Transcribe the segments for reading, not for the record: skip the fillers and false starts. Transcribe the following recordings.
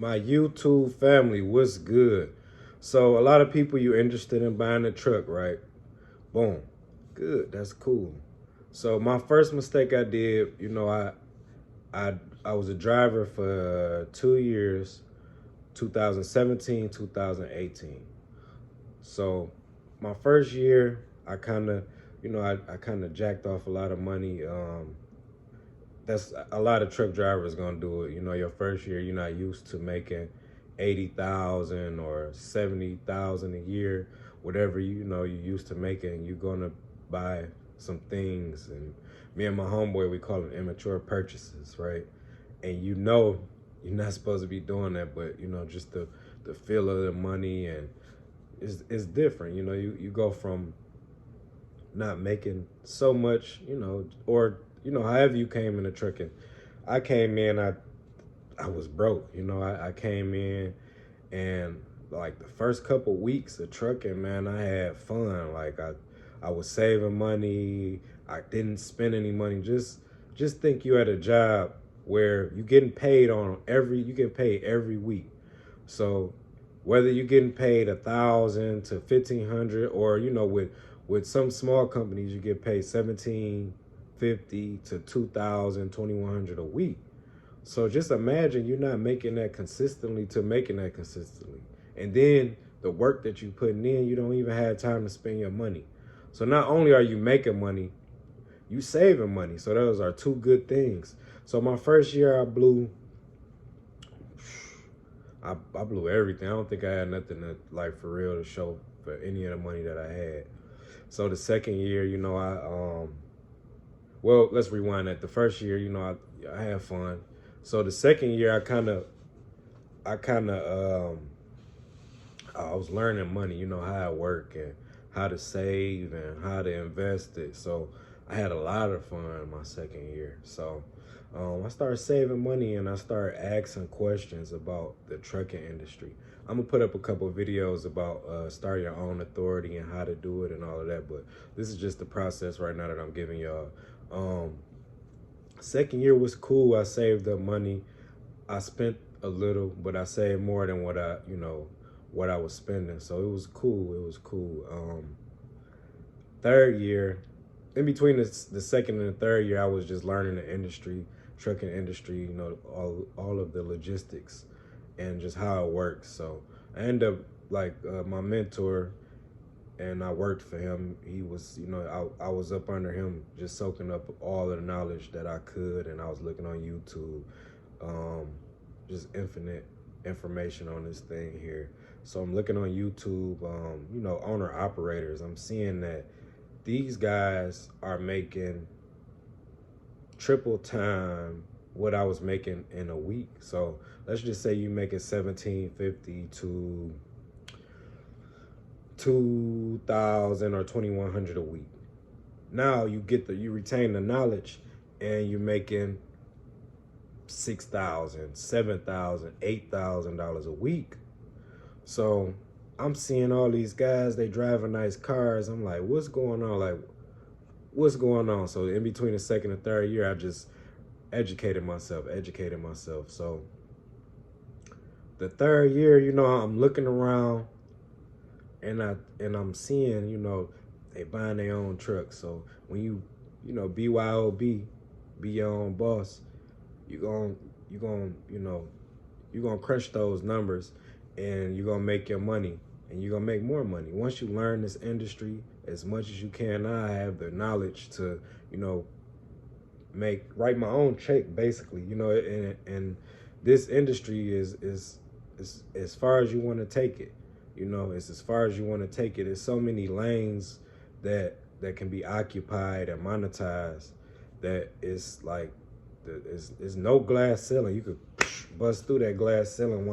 My YouTube family, what's good? So a lot of people, you interested in buying a truck, right? Boom. Good, that's cool. So my first mistake I did, I I was a driver for 2 years, 2017, 2018. So my first year, I kind of, I kind of jacked off a lot of money. That's a lot of truck drivers gonna do it. Your first year, you're not used to making 80,000 or 70,000 a year, whatever you used to making. You're gonna buy some things, and me and my homeboy, we call them immature purchases, right? And you're not supposed to be doing that, but just the feel of the money, and it's different. You go from not making so much, or however you came into trucking. I came in, I was broke. I came in, and like the first couple weeks of trucking, man, I had fun. Like I was saving money. I didn't spend any money. Just think you at a job where you getting paid you get paid every week. So whether you're getting paid 1,000 to 1,500, or with some small companies you get paid 1,750 to 2,000, 2,100 a week. So just imagine you're not making that consistently to making that consistently. And then the work that you putting in, you don't even have time to spend your money. So not only are you making money, you saving money. So those are two good things. So my first year I blew everything. I don't think I had nothing to, like, for real, to show for any of the money that I had. So the second year, well, let's rewind that. The first year, I had fun. So the second year, I was learning money, how it work and how to save and how to invest it. So I had a lot of fun my second year. So I started saving money, and I started asking questions about the trucking industry. I'm gonna put up a couple of videos about start your own authority and how to do it and all of that. But this is just the process right now that I'm giving y'all. Second year was cool. I saved up money. I spent a little, but I saved more than what I was spending. So it was cool. It was cool. Third year, in between the second and the third year, I was just learning the industry, trucking industry, all of the logistics and just how it works. So I ended up, like, my mentor, and I worked for him. He was, I was up under him, just soaking up all of the knowledge that I could, and I was looking on YouTube, just infinite information on this thing here. So I'm looking on YouTube, owner operators. I'm seeing that these guys are making triple time what I was making in a week. So let's just say you making 1,750 to 2,000 or 2,100 a week. Now you retain the knowledge, and you're making $6,000, $7,000, $8,000 a week. So I'm seeing all these guys, they driving nice cars. I'm like, what's going on? Like, what's going on? So in between the second and third year, I just educated myself. So the third year, I'm looking around, and I'm seeing, they buying their own trucks. So when you BYOB, be your own boss, you're gonna crush those numbers, and you're gonna make your money, and you're gonna make more money. Once you learn this industry as much as you can, now I have the knowledge to, write my own check, basically, and this industry is as far as you want to take it. It's as far as you want to take it. There's so many lanes that can be occupied and monetized, that it's like there's no glass ceiling. You could bust through that glass ceiling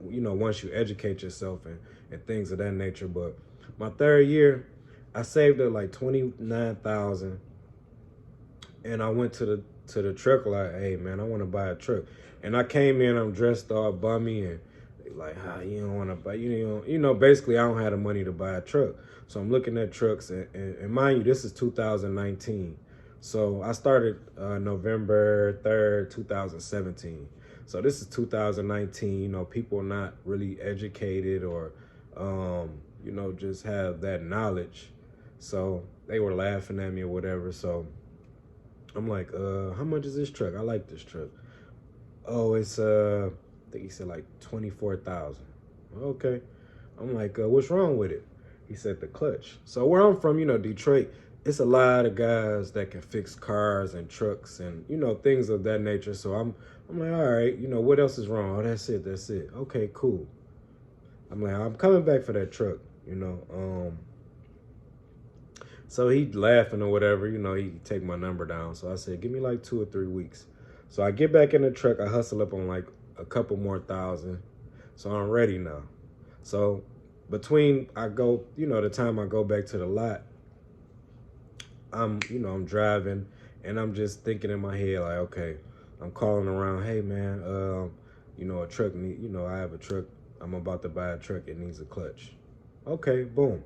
once you educate yourself and things of that nature. But my third year, I saved up like 29,000, and I went to the truck, like, hey man, I want to buy a truck. And I came in, I'm dressed all bummy, and they like, how you don't want to buy, basically I don't have the money to buy a truck. So I'm looking at trucks, and mind you, this is 2019. So I started November 3rd, 2017. So this is 2019. You know, people are not really educated or, you know, just have that knowledge. So they were laughing at me or whatever. So I'm like, how much is this truck? I like this truck. Oh, it's I think he said like 24,000. Okay. I'm like, what's wrong with it? He said the clutch. So where I'm from, you know, Detroit, it's a lot of guys that can fix cars and trucks and, you know, things of that nature. So I'm like, all right, you know, what else is wrong? Oh, that's it, that's it. Okay, cool. I'm like, I'm coming back for that truck, you know. So he laughing or whatever, you know, he take my number down. So I said, give me like 2 or 3 weeks. So I get back in the truck, I hustle up on like a couple more thousand. So I'm ready now. So between I go, you know, the time I go back to the lot, you know, I'm driving and I'm just thinking in my head like, okay, I'm calling around, hey man, you know, a truck need, you know, I have a truck, I'm about to buy a truck, it needs a clutch. Okay, boom.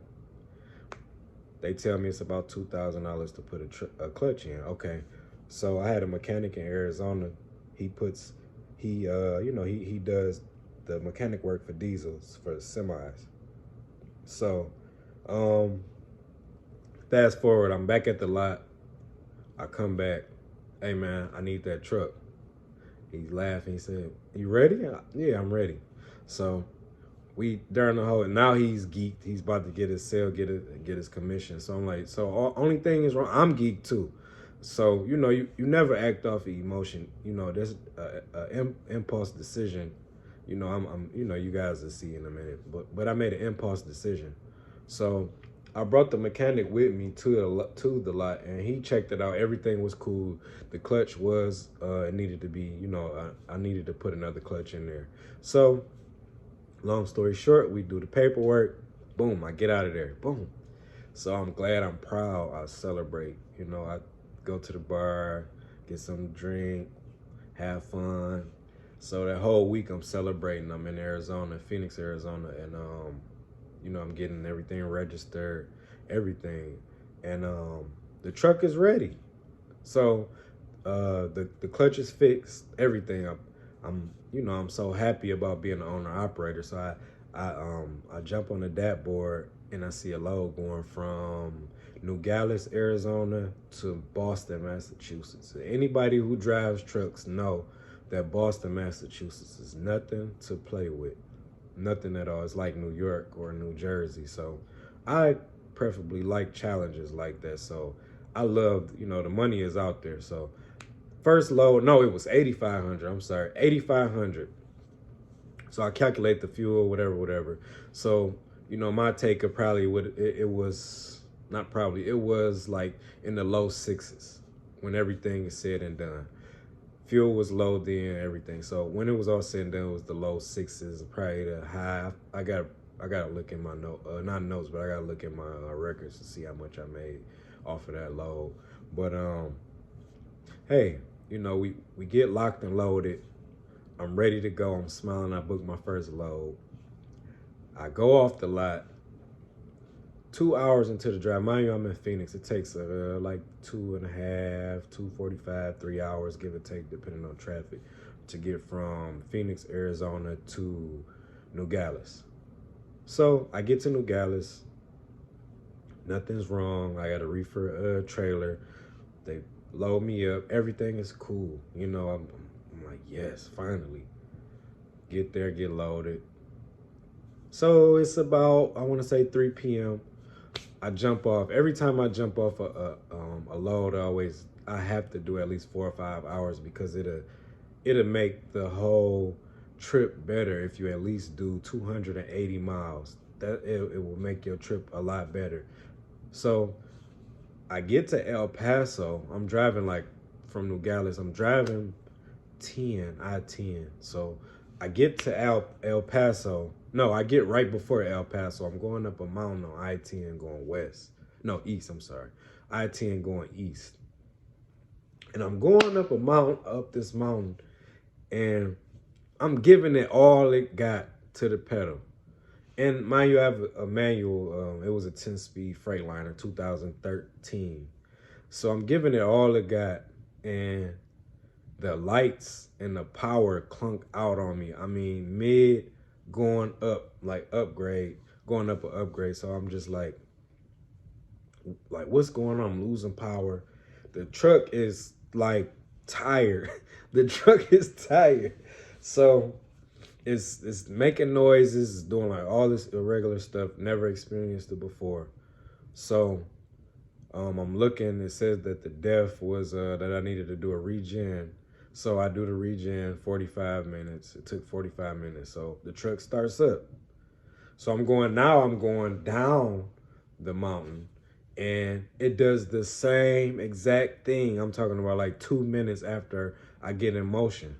They tell me it's about $2,000 to put a clutch in. Okay, so I had a mechanic in Arizona. You know, he does the mechanic work for diesels for semis. So, fast forward, I'm back at the lot. I come back. Hey man, I need that truck. He's laughing. He said, "You ready?" Yeah, I'm ready. So we during the whole now he's geeked. He's about to get his sale, get his commission. So I'm like, so only thing is wrong. I'm geeked too. So you know, you never act off of emotion. You know, there's a impulse decision. You know, I'm you know, you guys will see in a minute. But I made an impulse decision. So I brought the mechanic with me to the lot, and he checked it out. Everything was cool. The clutch was it needed to be, you know, I needed to put another clutch in there. So long story short, we do the paperwork. Boom, I get out of there. Boom. So I'm glad, I'm proud. I celebrate. You know, I go to the bar, get some drink, have fun. So that whole week I'm celebrating. I'm in Arizona, Phoenix, Arizona, and you know, I'm getting everything registered, everything. And the truck is ready. So the clutch is fixed, everything. I'm you know, I'm so happy about being an owner operator. So I jump on the dashboard and I see a load going from Nogales, Arizona to Boston, Massachusetts. Anybody who drives trucks know that Boston, Massachusetts is nothing to play with. Nothing at all. It's like New York or New Jersey. So I preferably like challenges like that. So I love, you know, the money is out there. So first load, no, it was 8,500. I'm sorry, 8,500. So I calculate the fuel, whatever. So, you know, my taker probably it was not probably, it was like in the low sixes when everything is said and done. Fuel was low then, everything. So when it was all said and done, it was the low sixes, probably the high. I gotta look in my not notes, but I gotta look at my records to see how much I made off of that load. But hey, you know, we get locked and loaded. I'm ready to go. I'm smiling. I booked my first load. I go off the lot. 2 hours into the drive. Mind you, I'm in Phoenix. It takes like 2.5, 2:45, 3 hours, give or take, depending on traffic, to get from Phoenix, Arizona to Nogales. So I get to Nogales. Nothing's wrong. I got a reefer trailer. They load me up. Everything is cool. You know, I'm like, yes, finally. Get there, get loaded. So it's about, I want to say 3 p.m. I jump off. Every time I jump off a load, I have to do at least 4 or 5 hours because it'll make the whole trip better if you at least do 280 miles. That it will make your trip a lot better. So I get to El Paso. I'm driving like from Nogales. I'm driving I-10. So I get to El Paso. No, I get right before El Paso. I'm going up a mountain on I-10 going west. No, east, I'm sorry. I-10 going east. And I'm going up this mountain, and I'm giving it all it got to the pedal. And mind you, I have a manual. It was a 10-speed Frieghtliner, 2013. So I'm giving it all it got, and the lights and the power clunk out on me. I mean, mid going up, like upgrade, going up an upgrade. So I'm just like what's going on? I'm losing power. The truck is like tired. The truck is tired. So it's making noises, it's doing like all this irregular stuff. Never experienced it before. So I'm looking. It says that the def was that I needed to do a regen. So I do the regen 45 minutes. It took 45 minutes. So the truck starts up. So I'm going down the mountain, and it does the same exact thing. I'm talking about like 2 minutes after I get in motion.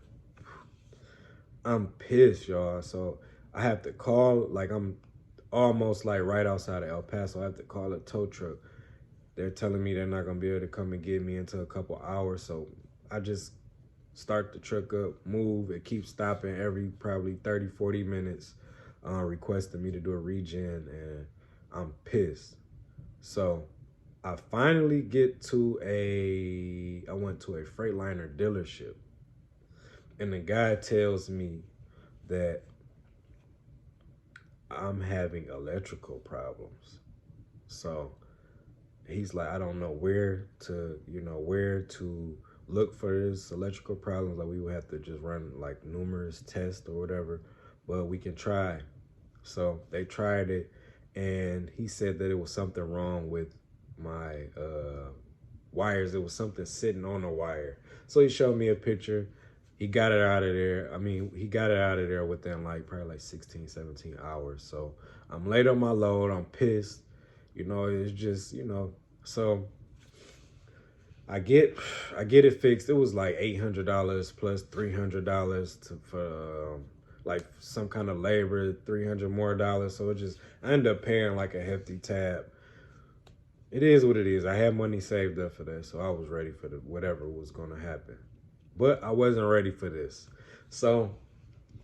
I'm pissed, y'all. So I have to call, like I'm almost like right outside of El Paso. I have to call a tow truck. They're telling me they're not gonna be able to come and get me until a couple hours. So I just start the truck up, move. It keeps stopping every probably 30, 40 minutes, requesting me to do a regen, and I'm pissed. So I finally get to I went to a Frieghtliner dealership, and the guy tells me that I'm having electrical problems. So he's like, I don't know where to look for this electrical problems. Like we would have to just run like numerous tests or whatever, but we can try. So they tried it, and he said that it was something wrong with my wires. It was something sitting on a wire. So he showed me a picture. He got it out of there. I mean, he got it out of there within like probably like 16, 17 hours. So I'm late on my load. I'm pissed. It's just, so I get it fixed. It was like $800 plus $300 for like some kind of labor, $300 more. So I ended up paying like a hefty tab. It is what it is. I had money saved up for that, so I was ready for whatever was going to happen. But I wasn't ready for this. So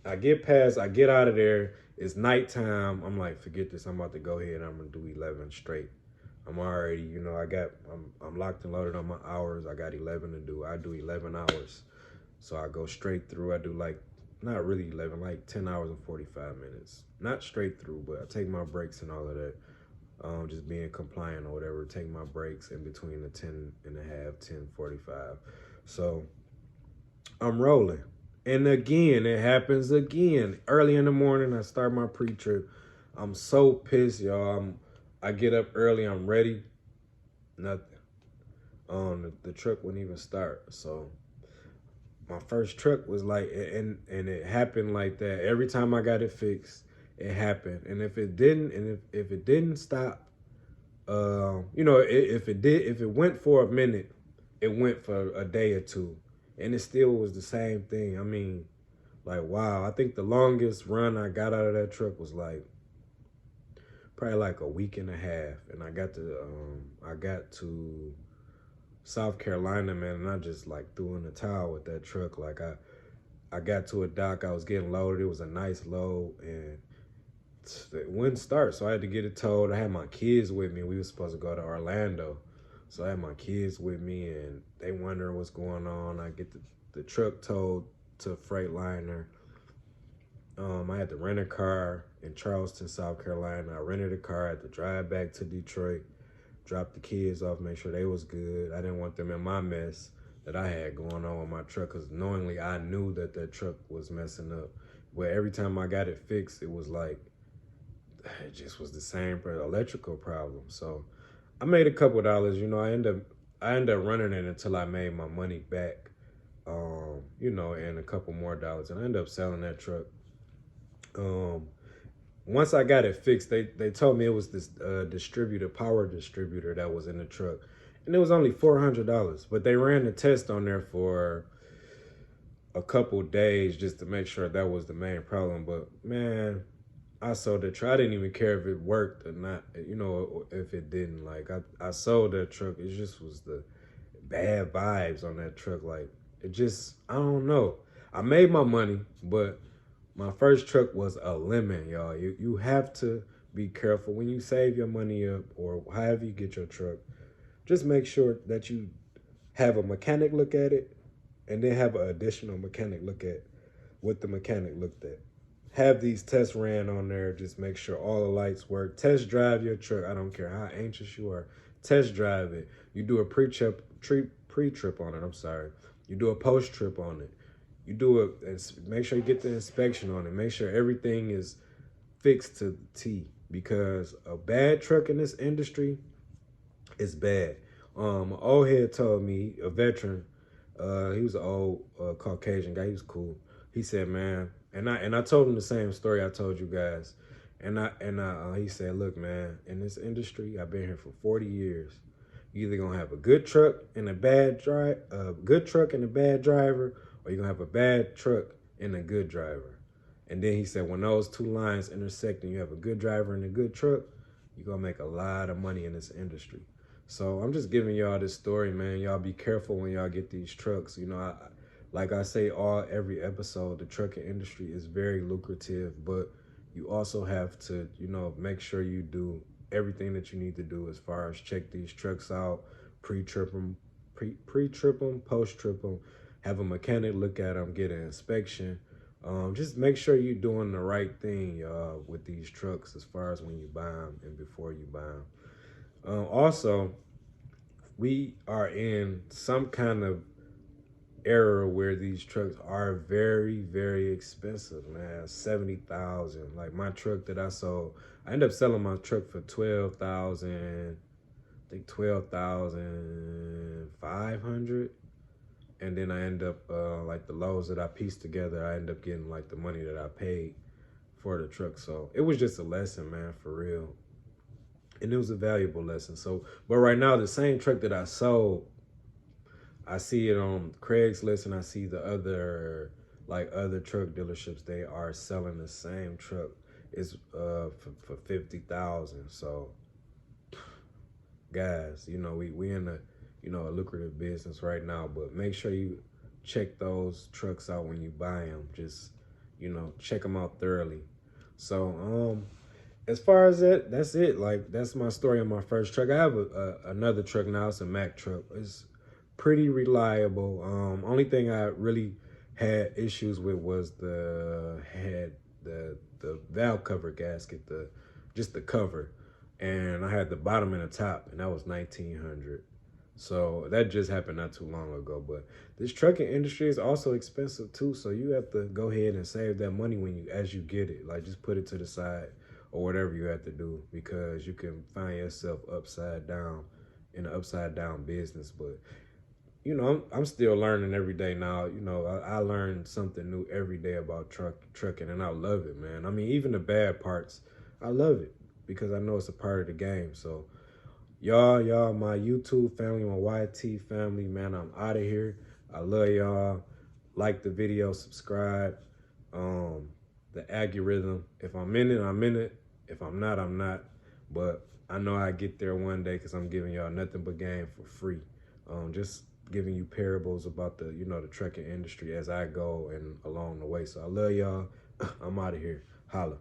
I get out of there. It's nighttime. I'm like, forget this. I'm about to go ahead and I'm going to do 11 straight. I'm already, I'm locked and loaded on my hours. I got 11 to do. I do 11 hours. So I go straight through. I do like, not really 11, like 10 hours and 45 minutes. Not straight through, but I take my breaks and all of that. Just being compliant or whatever. Take my breaks in between the 10 and a half, 10:45. So I'm rolling. And again, it happens again. Early in the morning, I start my pre-trip. I'm so pissed, y'all. I get up early, I'm ready. Nothing. The truck wouldn't even start. So my first truck was like, and it happened like that. Every time I got it fixed, it happened. And if it didn't, if it didn't stop, if it went for a minute, it went for a day or two. And it still was the same thing. I mean, like, wow. I think the longest run I got out of that truck was like probably like a week and a half. And I got to South Carolina, man, and I just like threw in the towel with that truck. Like I got to a dock, I was getting loaded. It was a nice load, and it wouldn't start. So I had to get it towed. I had my kids with me. We were supposed to go to Orlando. So I had my kids with me, and they wonder what's going on. I get the truck towed to Frieghtliner. I had to rent a car in Charleston, South Carolina. I rented a car. I had to drive back to Detroit, drop the kids off, make sure they was good. I didn't want them in my mess that I had going on with my truck, because knowingly I knew that truck was messing up. But every time I got it fixed, it was like, it just was the same electrical problem. So I made a couple dollars, I end up running it until I made my money back, and a couple more dollars, and I ended up selling that truck. Once I got it fixed, they told me it was this power distributor that was in the truck, and it was only $400, but they ran the test on there for a couple days just to make sure that was the main problem. But man, I sold that truck. I didn't even care if it worked or not, if it didn't. Like, I sold that truck. It just was the bad vibes on that truck. Like, it just, I don't know. I made my money, but my first truck was a lemon, y'all. You have to be careful when you save your money up, or however you get your truck. Just make sure that you have a mechanic look at it, and then have an additional mechanic look at what the mechanic looked at. Have these tests ran on there. Just make sure all the lights work. Test drive your truck. I don't care how anxious you are. Test drive it. You do a pre-trip on it. I'm sorry. You do a post-trip on it. You do it and make sure you get the inspection on it. Make sure everything is fixed to the T, because a bad truck in this industry is bad. An old head told me, a veteran, he was an old Caucasian guy. He was cool. He said, man, and I told him the same story I told you guys. He said, look, man, in this industry, I've been here for 40 years. You either gonna have a good truck and a bad driver, or you're gonna have a bad truck and a good driver. And then he said, when those two lines intersect and you have a good driver and a good truck, you're gonna make a lot of money in this industry. So I'm just giving y'all this story, man. Y'all be careful when y'all get these trucks. You know, like I say every episode, the trucking industry is very lucrative, but you also have to, you know, make sure you do everything that you need to do as far as check these trucks out, pre-trip them, post-trip them, have a mechanic look at them, get an inspection. Just make sure you're doing the right thing, y'all, with these trucks as far as when you buy them and before you buy them. Also, we are in some kind of era where these trucks are very, very expensive, man. 70,000. Like my truck that I sold, I ended up selling my truck for 12,000. I think 12,500. And then I end up like the lows that I pieced together, I end up getting like the money that I paid for the truck. So it was just a lesson, man, for real. And it was a valuable lesson. So, but right now, the same truck that I sold, I see it on Craigslist, and I see the other truck dealerships. They are selling the same truck. It's for 50,000. So, guys, you know, we in a lucrative business right now. But make sure you check those trucks out when you buy them. Just, you know, check them out thoroughly. So, as far as that's it. Like, that's my story on my first truck. I have another truck now. It's a Mack truck. It's pretty reliable. Only thing I really had issues with was the valve cover gasket, just the cover, and I had the bottom and the top, and that was $1,900. So that just happened not too long ago. But this trucking industry is also expensive too. So you have to go ahead and save that money as you get it. Like, just put it to the side or whatever you have to do, because you can find yourself upside down in an upside down business. But you know, I'm still learning every day now. You know, I learn something new every day about trucking, and I love it, man. I mean, even the bad parts, I love it because I know it's a part of the game. So y'all, my YouTube family, my YT family, man, I'm out of here. I love y'all. Like the video, subscribe. The algorithm, if I'm in it, I'm in it. If I'm not, I'm not. But I know I get there one day, because I'm giving y'all nothing but game for free. Just giving you parables about the trucking industry as I go and along the way. So I love y'all. I'm out of here. Holla.